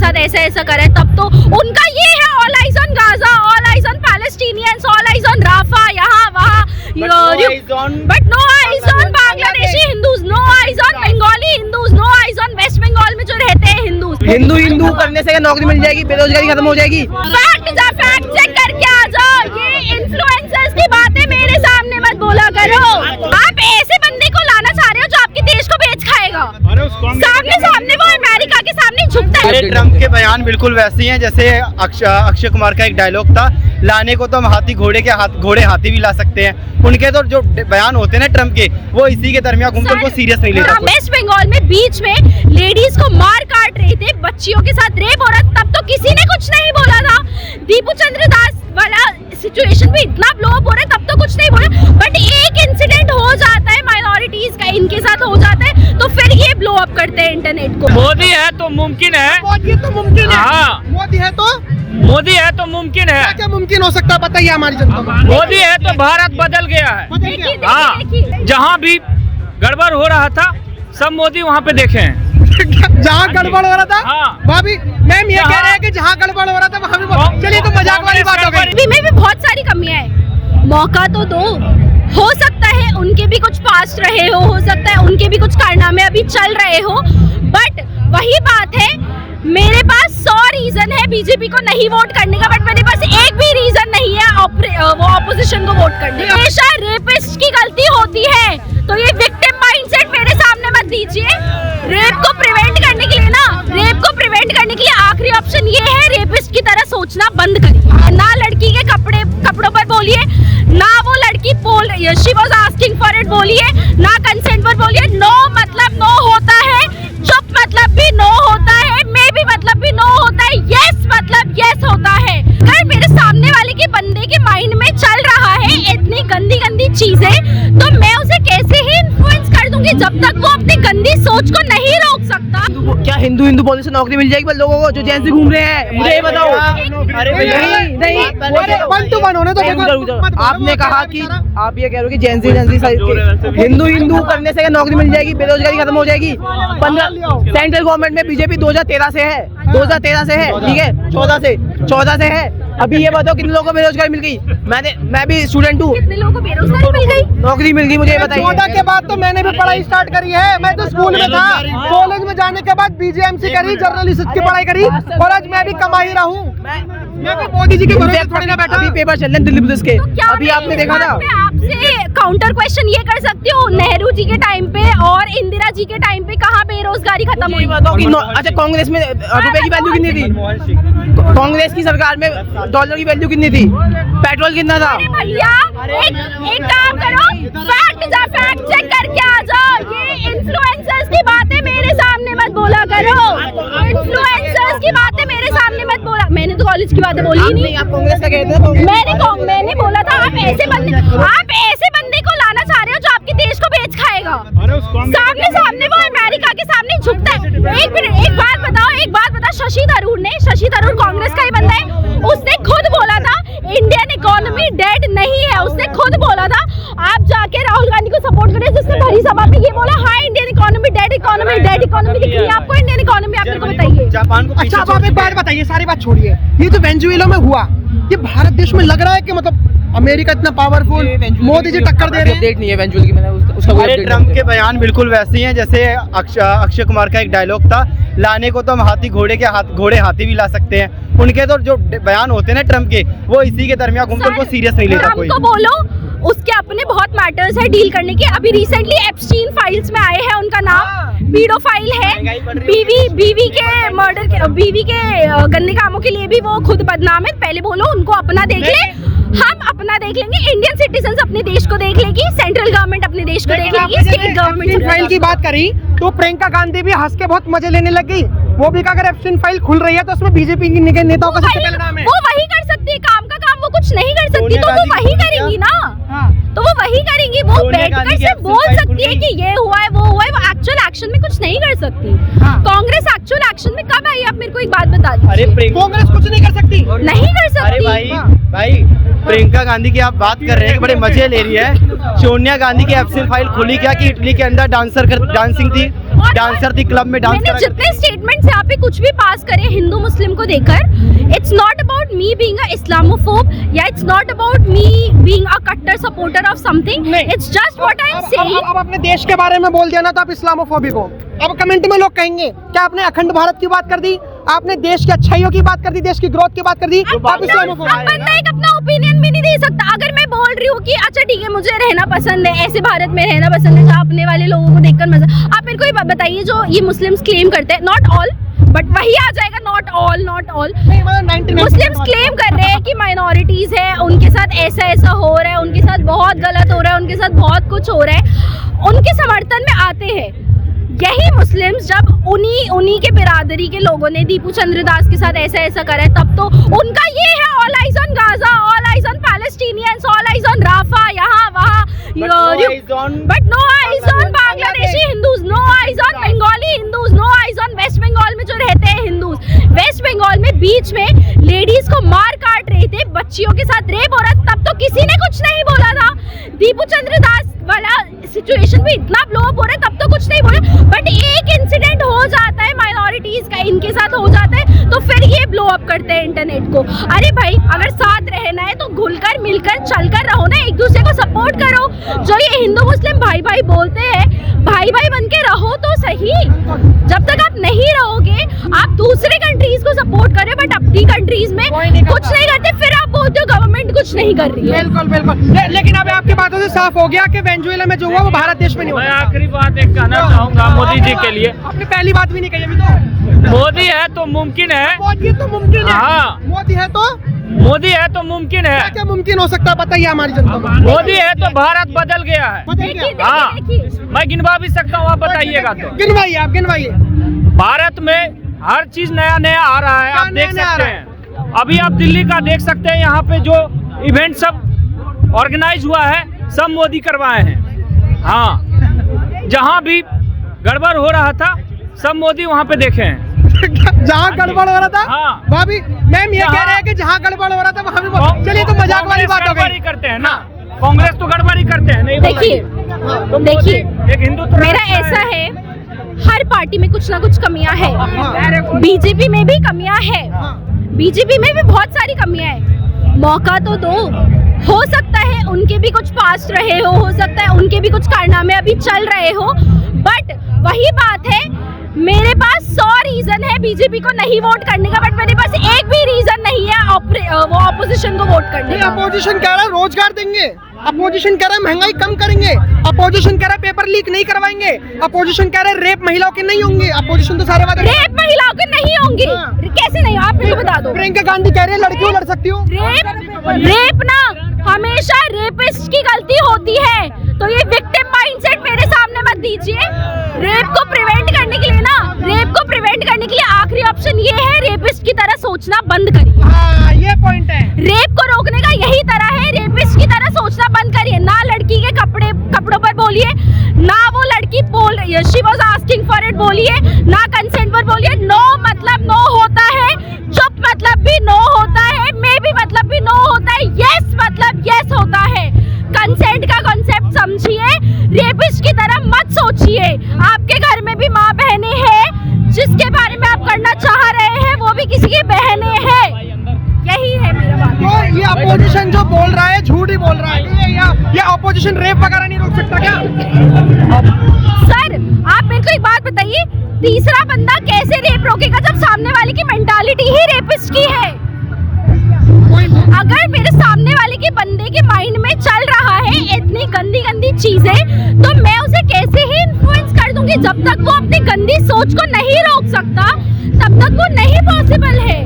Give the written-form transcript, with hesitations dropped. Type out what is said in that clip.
साथ ऐसा ऐसा करे, तब तो उनका ये है all eyes on Gaza, all eyes on Palestinians, all eyes on Rafah, यहाँ वहाँ, but no eyes on Bangladeshi Hindus, no eyes on Bengali Hindus, no eyes on West Bengal में जो रहते हैं हिंदूज। हिंदू करने से नौकरी मिल जाएगी, बेरोजगारी खत्म हो जाएगी। फैक्ट चेक करके आ जाओ, ये इन्फ्लुएंसर्स की बातें मेरे सामने मत बोला करो। आप ऐसे बंदे को लाना चाह रहे हो जो आपके देश को बेच खाएगा, सामने वो अमेरिका के सामने झुकता है। ट्रम्प के बयान बिल्कुल वैसे ही हैं जैसे अक्षय कुमार का एक डायलॉग था, लाने को तो हम घोड़े हाथी भी ला सकते हैं। उनके तो जो बयान होते हैं ना ट्रम्प के, वो इसी के दरमियान घूमते, उनको सीरियस नहीं लेता। वेस्ट बंगाल में बीच में लेडीज को मार काट रहे थे, बच्चियों के साथ रेप हो रहा था, तब तो किसी ने कुछ नहीं बोला था। दीपू चंद्र दास वाला सिचुएशन भी इतना ब्लो अप हो रहा है, तब तो कुछ नहीं बोला, बट एक इंसिडेंट हो जाता है माइनॉरिटीज का, इनके साथ हो जाता है, तो फिर ये ब्लो अप करते हैं इंटरनेट को। मोदी है तो मुमकिन है, मोदी तो मुमकिन है। हाँ, मोदी है तो मुमकिन है। क्या मुमकिन हो सकता है बताइए हमारी जनता को। मोदी है तो भारत बदल गया है। हाँ, जहाँ भी गड़बड़ हो रहा था सब मोदी वहाँ पे देखे हैं। जहाँ गड़बड़ हो रहा था, हाँ, वहाँ भी मैम ये कह रहे हैं कि जहाँ गड़बड़ हो रहा था वहाँ भी। चलिए तो मजाक वाली बात हो गई। में भी बहुत सारी कमियां हैं, मौका तो दो। हो सकता है उनके भी कुछ पास्ट रहे हो सकता है उनके भी कुछ कारनामे अभी चल रहे हो, बट वही बात है, मेरे पास 100 रीजन है बीजेपी को नहीं वोट करने का, बट मेरे पास एक भी रीजन नहीं है वो ऑपोजिशन को वोट करने का। हमेशा रेपिस्ट की गलती होती है, तो ये विक्टिम माइंडसेट मेरे सामने मत दीजिए। रेप को प्रिवेंट करने के लिए आखिरी ऑप्शन ये है, रेपिस्ट की तरह सोचना बंद करिए। ना लड़की के कपड़ों पर बोलिए, ना वो लड़की she was asking for it बोलिए, ना कंसेंट पर बोलिए। नो मतलब नो होता है, चुप मतलब भी नो होता है, मे भी मतलब भी नो होता है, यस मतलब यस होता है। अगर मेरे सामने वाले के बंदे के माइंड में चल रहा है इतनी गंदी चीजें, तो मैं उसे कैसे ही इन्फ्लुएंस कर दूंगी जब तक वो अपनी गंदी सोच को नहीं रोक सकता। क्या हिंदू बोलने से नौकरी मिल जाएगी लोगों को जो जैन से घूम रहे हैं? मुझे ये बताओ। अरे नहीं, 1 to 1 होने तो। आपने कहा कि आप ये कह रहे हो कि जैन से हिंदू करने से नौकरी मिल जाएगी, बेरोजगारी खत्म हो जाएगी। 15 सेंट्रल गवर्नमेंट में बीजेपी 2013 से है, 2013 से है, ठीक है, 14 से है। अभी ये बताओ कितने लोगों को बेरोजगारी मिल गई? मैं भी स्टूडेंट हूँ, कितने लोगों को बेरोजगारी मिल गई? नौकरी मिल गई, मुझे ये बताइए। 14 के बाद तो मैंने भी पढ़ाई स्टार्ट करी है। मैं तो स्कूल में था, कॉलेज में जाने के बाद बीजेएमसी करी, जर्नलिस्ट की पढ़ाई करी, और आज मैं भी कमा ही रहा हूँ। मैं भी मोदी जी के भरोसे थोड़ी ना बैठा। अभी पेपर चल रहे हैं दिल्ली पुलिस के, अभी आपने देखा था। आपसे काउंटर क्वेश्चन ये कर सकती हूँ, नेहरू जी के टाइम पे और इंदिरा जी के टाइम पे कहाँ बेरोजगारी खत्म हुई? अच्छा, कांग्रेस में रुपए की वैल्यू कितनी थी? कांग्रेस की सरकार में डॉलर की वैल्यू कितनी थी? पेट्रोल कितना था? भैया एक काम करो, फैक्ट चेक करके आ जाओ। ये इन्फ्लुएंसर्स की बातें मेरे सामने मत बोला करो, इन्फ्लुएंसर्स की बातें मेरे सामने मत बोला। मैंने तो कॉलेज की बातें बोली ही नहीं। आप कांग्रेस का कहते हैं? मैंने बोला था आप ऐसे बंदे को लाना चाह रहे हो जो आपके देश को बेच खाएगा, सामने वो अमेरिका के सामने झुकता है। एक बात बता, शशि थरूर कांग्रेस का ही बंदा है, उसने खुद बोला था इंडियन इकोनॉमी डेड नहीं है, उसने खुद बोला था। आप जाके राहुल गांधी को सपोर्ट करें जिसने भरी सभा में ये बोला, हाँ इंडियन इकोनॉमी डेड इकोनॉमी दिख रही है आपको इंडियन इकोनॉमी? आप मेरे को बताइए। जापान को अच्छा, आप एक बात बताइए, सारी बात छोड़िए, ये जो वेनेजुएला में हुआ, ये भारत देश में लग रहा है कि मतलब अमेरिका इतना पावरफुल, मोदी जी टक्कर दे रहे हैं? अपडेट नहीं है वेनेजुएला की, मैंने उसका कोई अपडेट। ट्रम्प के बयान बिल्कुल वैसे ही हैं जैसे अक्षय कुमार का एक डायलॉग था, लाने को तो हम घोड़े हाथी भी ला सकते हैं। उनके तो जो बयान होते हैं ना ट्रम्प के, वो इसी के दरमियान घूमते, उनको सीरियस नहीं लेता कोई। तो बोलो, उसके अपने बहुत मैटर्स है डील करने के। अभी रिसेंटली एप्स्टीन फाइल्स में आए हैं, उनका नाम पीडोफाइल है, बीवी के मर्डर के, बीवी के गंदे कामों के लिए भी वो खुद बदनाम है। पहले बोलो उनको अपना देख ले, हम अपना देख लेंगे, इंडियन सिटीजन अपने देश को देख लेगी, सेंट्रल गवर्नमेंट अपने देश को देख लेगी, स्टेट गवर्नमेंट। फाइल की बात करी तो प्रियंका गांधी भी हंस के बहुत मजे लेने लग गई। वो भी अगर एप्स्टीन फाइल खुल रही है तो उसमें बीजेपी की नेताओं का सबसे पहले नाम है। वो वही कर सकती है, काम का काम वो कुछ नहीं कर सकती, तो वो वही करेंगी ना। तो वो वही करेंगी, वो बैठकर से बोल सकती है कि ये हुआ है, वो हुआ है, वो एक्चुअल एक्शन में कुछ नहीं कर सकती। कांग्रेस एक्चुअल एक्शन में कब आई? आप मेरे को एक बात बता दीजिए। कांग्रेस कुछ नहीं कर सकती, नहीं कर सकती। अरे भाई प्रियंका गांधी की आप बात कर रहे हैं, बड़े मजे ले रही है। सोनिया गांधी की एप्स्टीन फाइल खुली क्या कि इटली के अंदर डांसिंग थी, डांसर थी, क्लब में डांस मैंने करा जितने स्टेटमेंट्स यहाँ पे कुछ भी पास करे हिंदू मुस्लिम को देकर, it's not about me being a Islamophobe या it's not about me being a कट्टर supporter of something, it's just what I am saying. अब अपने देश के बारे में बोल दिया ना तो आप इस्लामोफोबिक हो। अब कमेंट में लोग कहेंगे क्या आपने अखंड भारत की बात कर दी, आपने देश की अच्छाइयों की बात कर दी, देश की ग्रोथ की बात कर दी, आप इस्लामोफोब। अब बंदा एक अपना ओपिनियन भी नहीं दे सकता। अगर मैं बोल रही हूँ कि अच्छा ठीक है मुझे रहना पसंद है, ऐसे भारत में रहना पसंद है जहाँ अपने वाले लोगों को देखकर मजा, आप मेरे को ये बताइए जो ये मुस्लिम्स क्लेम करते हैं, नॉट ऑल बट वही आ जाएगा, नॉट ऑल मुस्लिम्स क्लेम कर रहे हैं कि माइनॉरिटीज है, उनके साथ ऐसा ऐसा हो रहा है, उनके साथ बहुत गलत हो रहा है, उनके साथ बहुत कुछ हो रहा है, उनके समर्थन में आते हैं। यही मुस्लिम्स जब उन्हीं के बिरादरी के लोगों ने दीपू चंद्र दास के साथ ऐसा ऐसा करा है, तब तो उनका ये है all eyes on Gaza, all eyes on Palestinians, all eyes on Rafah, यहाँ वहाँ, but no eyes on Bangladeshi Hindus, no eyes on Bengali Hindus, no eyes on West Bengal में जो रहते हैं हिंदूज। वेस्ट बंगाल में बीच में लेडीज को मार काट रहे थे, बच्चियों के साथ रेप हो रहा था, तब तो किसी ने कुछ नहीं बोला था। दीपू चंद्र दास वाला सिचुएशन भी इतना ब्लो अप हो रहा है, तब तो कुछ नहीं बोले, बट एक इंसिडेंट हो जाता है माइनॉरिटीज का, इनके साथ हो जाता है तो फिर ये ब्लो अप करते हैं इंटरनेट को। अरे भाई अगर साथ रहना है तो घुलकर मिलकर चलकर रहो ना, एक दूसरे को सपोर्ट करो। जो ये हिंदू मुस्लिम भाई भाई बोलते हैं, भाई भाई बन के रहो तो सही। जब तक आप नहीं रहोगे, आप दूसरे कंट्रीज को सपोर्ट करें बट अपनी कंट्रीज में कुछ नहीं करते, फिर आप बोलते हो गवर्नमेंट कुछ नहीं कर रही है। बिल्कुल लेकिन अब आपकी बातों से साफ हो गया कि वेनेजुएला में जो हुआ वो भारत देश में नहीं हुआ। मैं आखिरी बात एक कहना चाहूँगा मोदी जी के लिए। आपने पहली बात भी नहीं कही अभी तो। मोदी है तो मुमकिन है, मोदी तो मुमकिन है। हाँ। मोदी है तो मुमकिन है। क्या मुमकिन हो सकता है बताइए हमारी जनता को। मोदी है तो भारत बदल गया है। हाँ, मैं गिनवा भी सकता हूँ, आप बताइएगा तो। गिनवाइए, आप गिनवाइए। भारत में हर चीज नया नया आ रहा है, आप देख सकते हैं। अभी आप दिल्ली का देख सकते हैं, यहाँ पे जो इवेंट सब ऑर्गेनाइज हुआ है सब मोदी करवाए हैं। हाँ, जहाँ भी गड़बड़ हो रहा था सब मोदी वहाँ पे देखे हैं। जहाँ गड़बड़ हो रहा था, हाँ। भाभी मैम ये कह रहे हैं कि जहाँ गड़बड़ हो रहा था वहाँ भी। चलिए तो मजाक वाली बात हो गई। करते हैं ना, कांग्रेस तो गड़बड़ी करते हैं। नहीं देखिए एक हिंदुत्व मेरा ऐसा है, हर पार्टी में कुछ ना कुछ कमियां है। बीजेपी में भी कमियां है, बीजेपी में भी बहुत सारी कमियां है। मौका तो दो, हो सकता है उनके भी कुछ पास्ट रहे हो सकता है उनके भी कुछ कारनामे अभी चल रहे हो, बट वही बात है, मेरे पास 100 रीजन है बीजेपी को नहीं वोट करने का, बट मेरे पास एक भी रीजन नहीं है वो ऑपोजिशन को वोट करने का। अपोजिशन कह रहा है रोजगार देंगे, अपोजिशन कह रहा है महंगाई कम करेंगे, अपोजिशन कह रहा है पेपर लीक नहीं करवाएंगे, अपोजिशन कह रहा है रेप महिलाओं के नहीं होंगे। अपोजिशन तो सारे बात रेप महिलाओं के नहीं होंगे। कैसे नहीं, आप मेरे को बता दो। प्रियंका गांधी कह रही है लड़कियों लड़ सकती हूँ। रेप ना हमेशा रेपिस्ट की गलती होती है, तो ये विक्टिम माइंडसेट मेरे सामने मत दीजिए। रेप को प्रिवेंट करने के लिए ना, रेप को प्रिवेंट करने के लिए आखिरी ऑप्शन ये है, रेपिस्ट की तरह सोचना बंद करिए। हाँ, ये पॉइंट है। रेप को रोकने का यही तरह है, रेपिस्ट की तरह सोचना बंद करिए। ना लड़की के कपड़ों पर बोलिए, ना वो लड़की बोल रही है she was asking for it बोलिए, ना कंसेंट पर बोलिए। नो मतलब नो होता है, चुप मतलब भी नो होता है, मे बी मतलब भी नो होता है, यस मतलब यस होता है। कंसेंट का कॉन्सेप्ट समझिए, रेपिस्ट की तरह मत सोचिए। आपके घर में भी माँ बहनें हैं, जिसके बारे में आप करना चाह रहे हैं वो भी किसी की बहनें हैं। यही है मेरा बात। तो ये अपोजिशन जो बोल रहा है झूठ ही बोल रहा है, ये अपोजिशन रेप वगैरह नहीं रोक सकता क्या? सर आप मेरे को एक बात बताइए, तीसरा बंदा कैसे रेप रोकेगा जब सामने वाले की मेंटालिटी ही रेपिस्ट की है? अगर मेरे सामने वाले के बंदे के माइंड में चल रहा है इतनी गंदी गंदी चीजें, तो मैं उसे कैसे ही इन्फ्लुएंस कर दूंगी? जब तक वो अपनी गंदी सोच को नहीं रोक सकता तब तक वो नहीं पॉसिबल है।